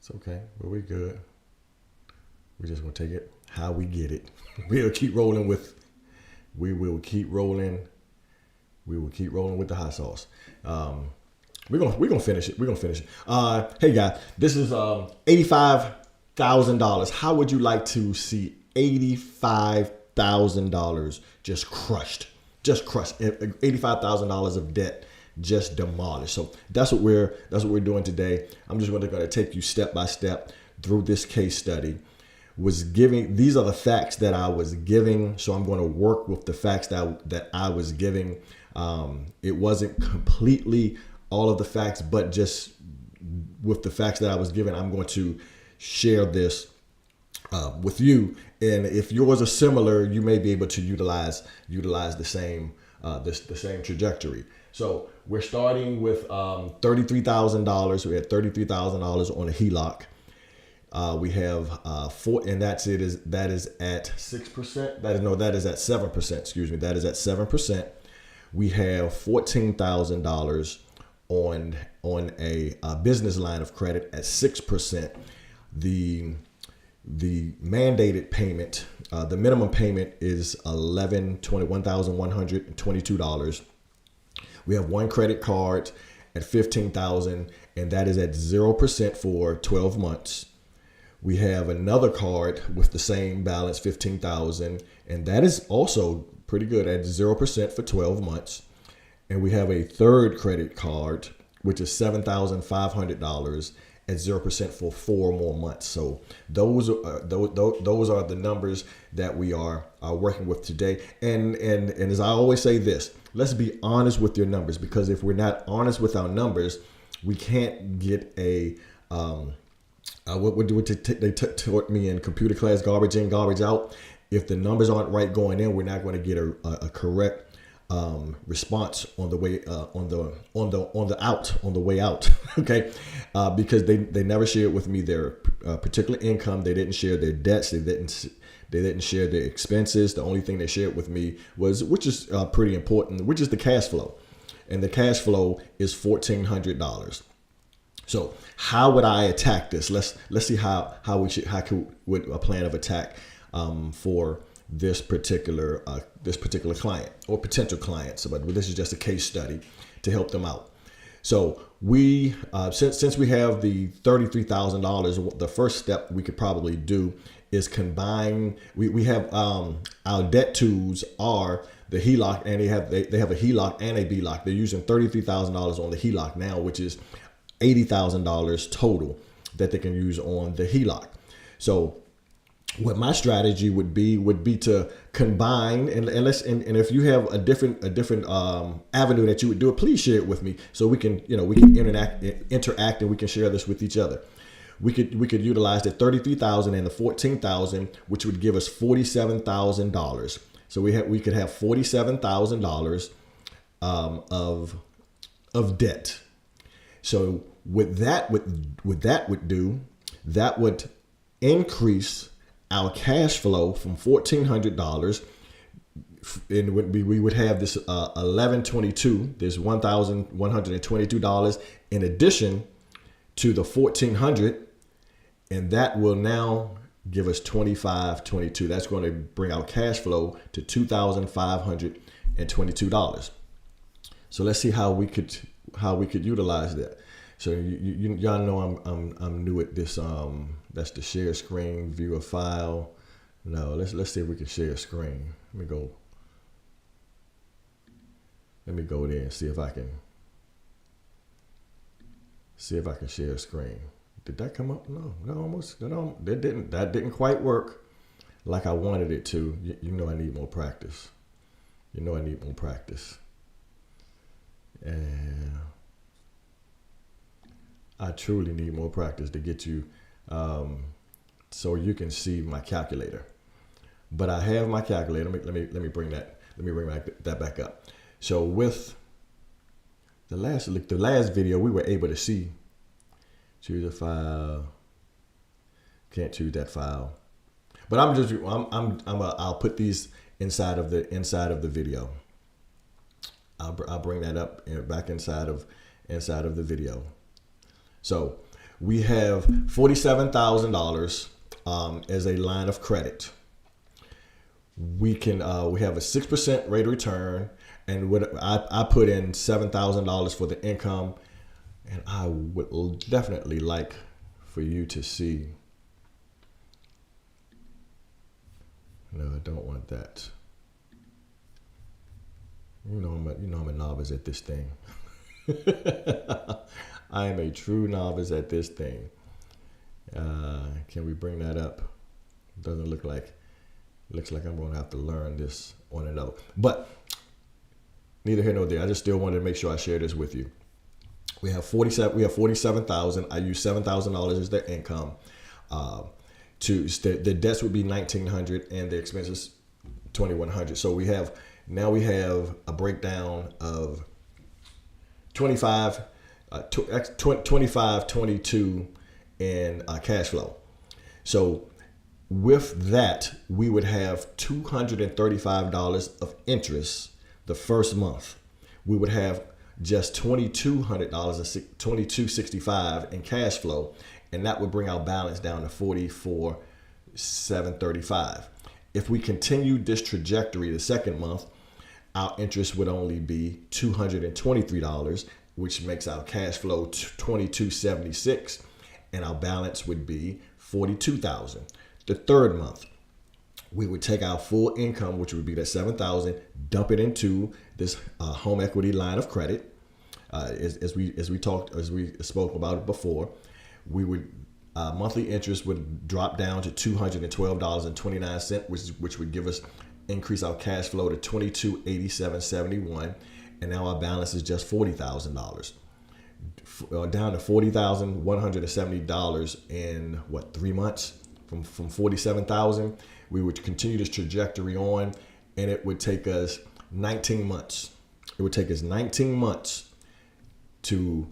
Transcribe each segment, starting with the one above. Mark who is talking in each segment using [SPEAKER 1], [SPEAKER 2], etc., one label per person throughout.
[SPEAKER 1] It's okay, but we're good. We're just gonna take it how we get it. We'll keep rolling with. We will keep rolling. We will keep rolling with the hot sauce. We're gonna finish it. We're gonna finish it. Hey guys, this is $85,000. How would you like to see $85,000 just crushed? Just crushed. $85,000 of debt just demolished. So that's what we're doing today. I'm just going to take you step by step through this case study. These are the facts that I was giving, so I'm going to work with the facts that I was giving. It wasn't completely all of the facts, but just with the facts that I was given, I'm going to share this with you. And if yours are similar, you may be able to utilize the same the same trajectory. So we're starting with $33,000. We had $33,000 on a HELOC. We have and that is at 6%. That is at 7%. Excuse me. That is at 7%. We have $14,000 on a business line of credit at 6%. The mandated payment, the minimum payment is $1,122. We have one credit card at $15,000, and that is at 0% for 12 months. We have another card with the same balance, $15,000, and that is also pretty good at 0% for 12 months. And we have a third credit card, which is $7,500 at 0% for 4 more months. So those are the numbers that we are working with today. And as I always say this, let's be honest with your numbers, because if we're not honest with our numbers, we can't get a what they taught me in computer class: garbage in, garbage out. If the numbers aren't right going in, we're not going to get a correct response on the way on the way out. Okay, because they never shared with me their particular income. They didn't share their debts. They didn't share their expenses. The only thing they shared with me was, which is pretty important, which is the cash flow, and the cash flow is $1,400. So how would I attack this? Let's see how would a plan of attack for this particular client or potential clients. But this is just a case study to help them out. So we since we have the $33,000, the first step we could probably do is combine. We have our debt tools are the HELOC, and they have a HELOC and a BLOC. They're using $33,000 on the HELOC now, which is $80,000 total that they can use on the HELOC. So what my strategy would be to combine, and if you have a different avenue that you would do it, please share it with me so we can interact, and we can share this with each other. We could utilize the $33,000 and the $14,000, which would give us $47,000. So we could have $47,000 of debt. So what that would increase our cash flow from $1,400, and we would have this $1,122. There's $1,122 in addition to the $1,400, and that will now give us $2,522. That's going to bring our cash flow to $2,522. So let's see how we could utilize that. So y'all know I'm new at this. That's the share screen, view a file. No, let's see if we can share a screen. Let me go there and see if I can share a screen. Did that come up? No, that didn't quite work like I wanted it to. You know I need more practice. And I truly need more practice to get you so you can see my calculator. But I have my calculator. Let me bring that back up. So with the last video, we were able to see. Choose a file. Can't choose that file. But I'll put these inside of the video. I'll bring that up back inside of the video. So We have $47,000 as a line of credit. We have a 6% rate of return, and I put in $7,000 for the income, and I would definitely like for you to see. No, I don't want that. You know I'm a novice at this thing. I am a true novice at this thing. Can we bring that up? Doesn't look like. Looks like I'm going to have to learn this on and off. But neither here nor there. I just still wanted to make sure I share this with you. We have 47,000. I use $7,000 as their income. The debts would be $1,900 and the expenses $2,100. So we have a breakdown of 25, 22 in cash flow. So with that, we would have $235 of interest the first month. We would have just $2,200, $2,265 in cash flow, and that would bring our balance down to $44,735. If we continue this trajectory the second month, our interest would only be $223, which makes our cash flow $2,276, and our balance would be $42,000. The third month, we would take our full income, which would be that $7,000, dump it into this home equity line of credit. As we spoke about it before, we would monthly interest would drop down to $212.29, which would give us increase our cash flow to $2287.71, and now our balance is just $40,000. Down to $40,170 in 3 months. From 47,000, we would continue this trajectory on, and it would take us 19 months. It would take us 19 months to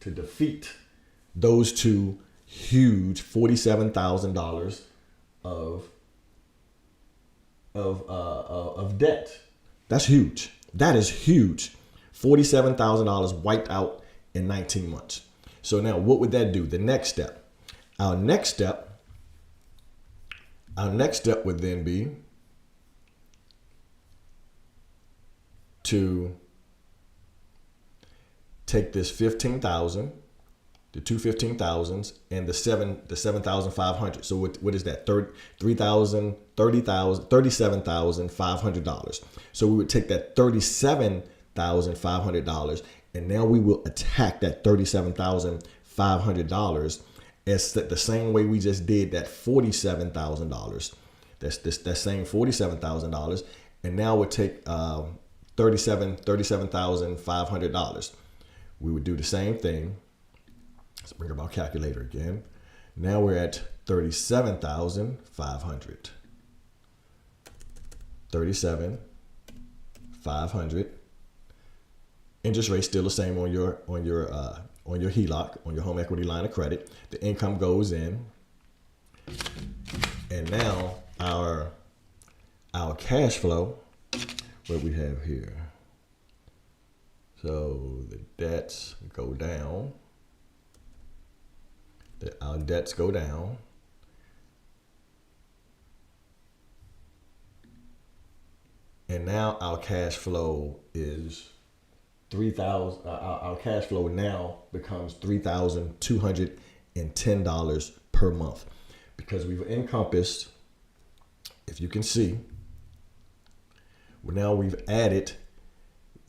[SPEAKER 1] defeat those two huge $47,000 of debt. That's huge. That is huge. $47,000 wiped out in 19 months. So now what would that do? The next step. Our next step would then be to take this 15,000, the two 15,000s, and the 7,500. So what is that? $37,500. So we would take that $37,500, and now we will attack that $37,500 as the same way we just did that $47,000. That's that same $47,000, and now we'll take $37,500. We would do the same thing. Let's bring up our calculator again. Now we're at $37,500. $37,500. Interest rate still the same on your HELOC, on your home equity line of credit. The income goes in, and now our cash flow, what we have here. So the debts go down. Our debts go down. And now our cash flow is $3,000. Our cash flow now becomes $3,210 per month, because we've encompassed, if you can see, now we've added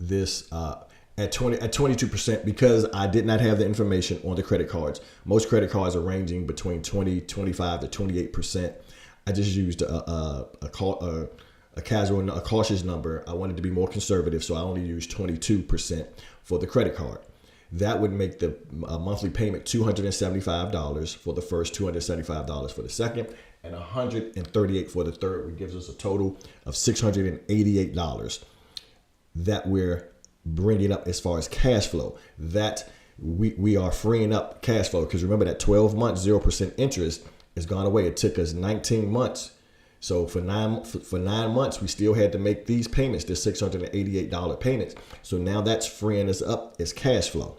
[SPEAKER 1] this at 22%, because I did not have the information on the credit cards. Most credit cards are ranging between 20, 25 to 28%. I just used a cautious number. I wanted to be more conservative, so I only used 22% for the credit card. That would make the monthly payment $275 for the first, $275 for the second, and $138 for the third, which gives us a total of $688 that we're bringing up as far as cash flow. That we are freeing up cash flow, because remember that 12 months 0% interest is gone away. It took us 19 months. So for 9 months, we still had to make these payments, the $688 payments. So now that's freeing us up as cash flow.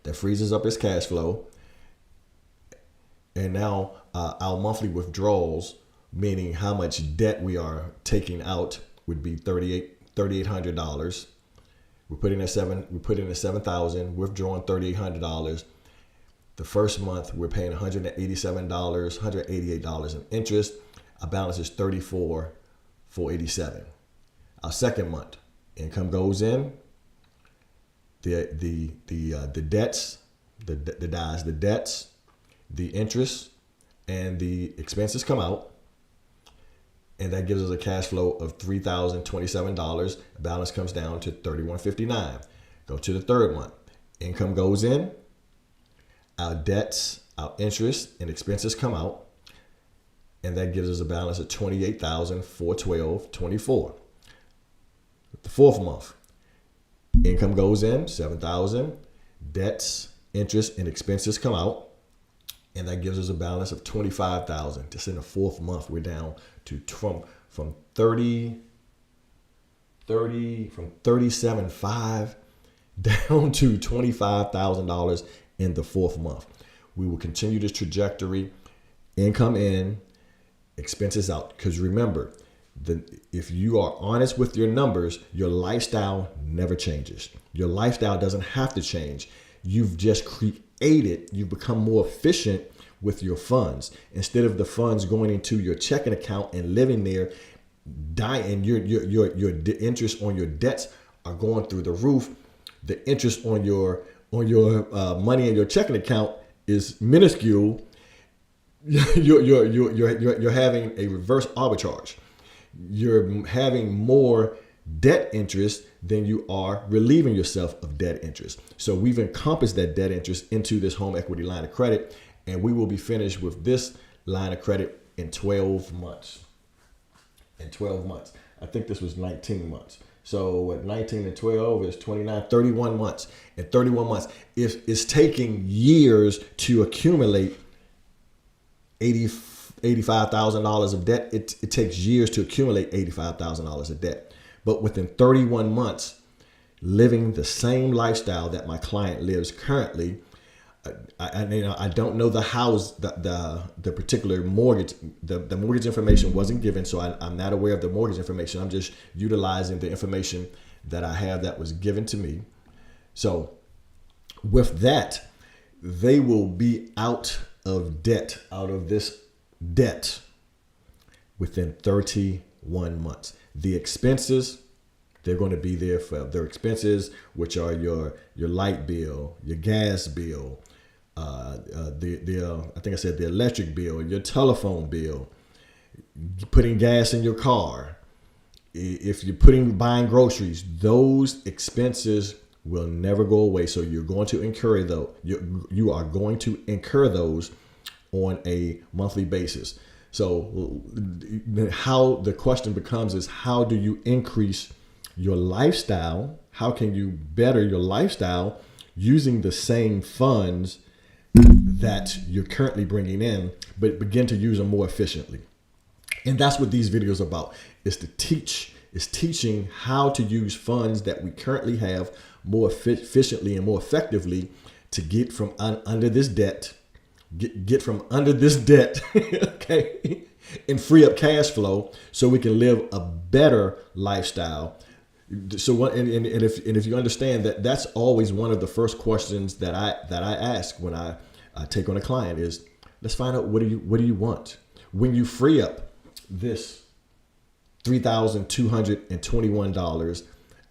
[SPEAKER 1] That frees us up as cash flow. And now our monthly withdrawals, meaning how much debt we are taking out, would be $3,800. We put in a $7,000, withdrawing $3,800. The first month we're paying $188 in interest. Our balance is $34,487. Our second month, income goes in. The debts, the debts, the interest, and the expenses come out, and that gives us a cash flow of $3,027. Balance comes down to $3,159. Go to the third month. Income goes in. Our debts, our interest, and expenses come out, and that gives us a balance of $28,412.24. The fourth month, income goes in, $7,000. Debts, interest, and expenses come out, and that gives us a balance of $25,000. Just in the fourth month, we're down to from $37,500 down to $25,000 in the fourth month. We will continue this trajectory. Income in, expenses out. Because remember, if you are honest with your numbers, your lifestyle never changes. Your lifestyle doesn't have to change. You've just you've become more efficient with your funds. Instead of the funds going into your checking account and living there, dying, your interest on your debts are going through the roof. The interest on your money in your checking account is minuscule. You're having a reverse arbitrage. You're having more debt interest than you are relieving yourself of debt interest. So we've encompassed that debt interest into this home equity line of credit, and we will be finished with this line of credit in 12 months. In 12 months. I think this was 19 months. So at 19 and 12 is 29, 31 months. In 31 months, if it's taking years to accumulate $85,000 of debt, it takes years to accumulate $85,000 of debt. But within 31 months, living the same lifestyle that my client lives currently, I don't know the house, the particular mortgage, the mortgage information wasn't given, so I'm not aware of the mortgage information. I'm just utilizing the information that I have that was given to me. So with that, they will be out of this debt within 31 months. The expenses, they're going to be there for their expenses, which are your light bill, your gas bill, I think I said the electric bill, your telephone bill, putting gas in your car. If you're buying groceries, those expenses will never go away. So you're going to incur those. You are going to incur those on a monthly basis. So how the question becomes is, how do you increase your lifestyle? How can you better your lifestyle using the same funds that you're currently bringing in, but begin to use them more efficiently? And that's what these videos are about, is teaching how to use funds that we currently have more efficiently and more effectively to get from under this debt, get from under this debt, okay, and free up cash flow so we can live a better lifestyle. So, and if you understand that, that's always one of the first questions that I ask when I take on a client is, let's find out what do you want when you free up this $3,221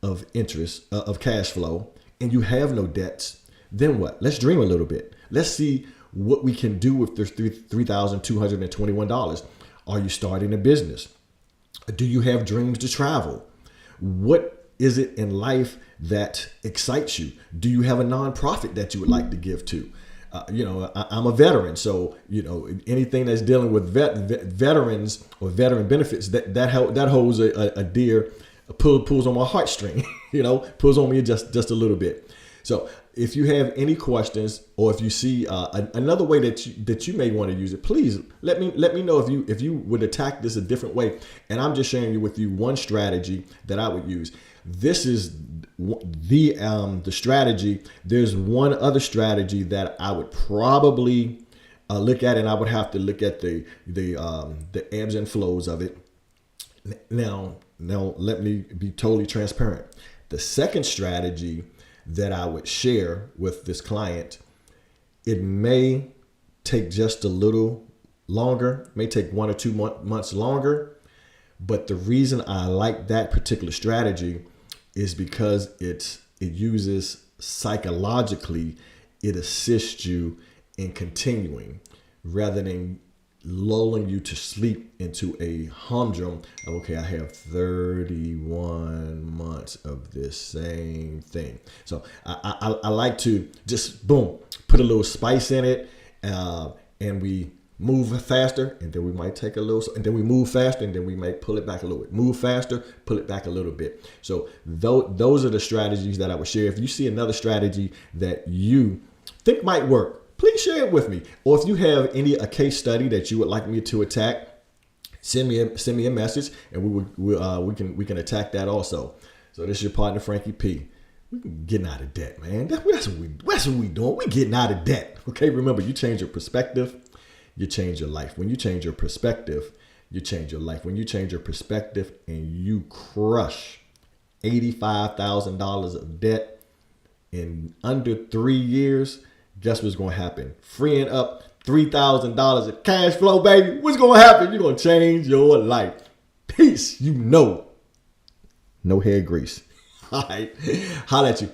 [SPEAKER 1] of interest of cash flow and you have no debts. Then what? Let's dream a little bit. Let's see what we can do with this $3,221. Are you starting a business? Do you have dreams to travel? What is it in life that excites you? Do you have a nonprofit that you would like to give to? I'm a veteran, so anything that's dealing with veterans or veteran benefits that holds a dear pulls on my heartstring, pulls on me just a little bit. So if you have any questions, or if you see another way that you may want to use it, please let me know if you would attack this a different way. And I'm just sharing with you one strategy that I would use. This is the strategy. There's one other strategy that I would probably look at, and I would have to look at the ebbs and flows of it. Now let me be totally transparent. The second strategy that I would share with this client, it may take just a little longer, may take 1 or 2 months longer. But the reason I like that particular strategy is because it uses psychologically, it assists you in continuing rather than lulling you to sleep into a humdrum of, okay, I have 31 months of this same thing. So I like to just, boom, put a little spice in it, and we move faster, and then we might take a little, and then we move faster, and then we might pull it back a little bit. Move faster, pull it back a little bit. So those are the strategies that I would share. If you see another strategy that you think might work, please share it with me. Or if you have a case study that you would like me to attack, send me a message, and we can attack that also. So this is your partner Frankie P. We getting out of debt, man. That's what we doing. We getting out of debt. Okay, remember, you change your perspective, you change your life. When you change your perspective, you change your life. When you change your perspective and you crush $85,000 of debt in under 3 years, guess what's going to happen? Freeing up $3,000 of cash flow, baby. What's going to happen? You're going to change your life. Peace. No head grease. All right. Holla at you.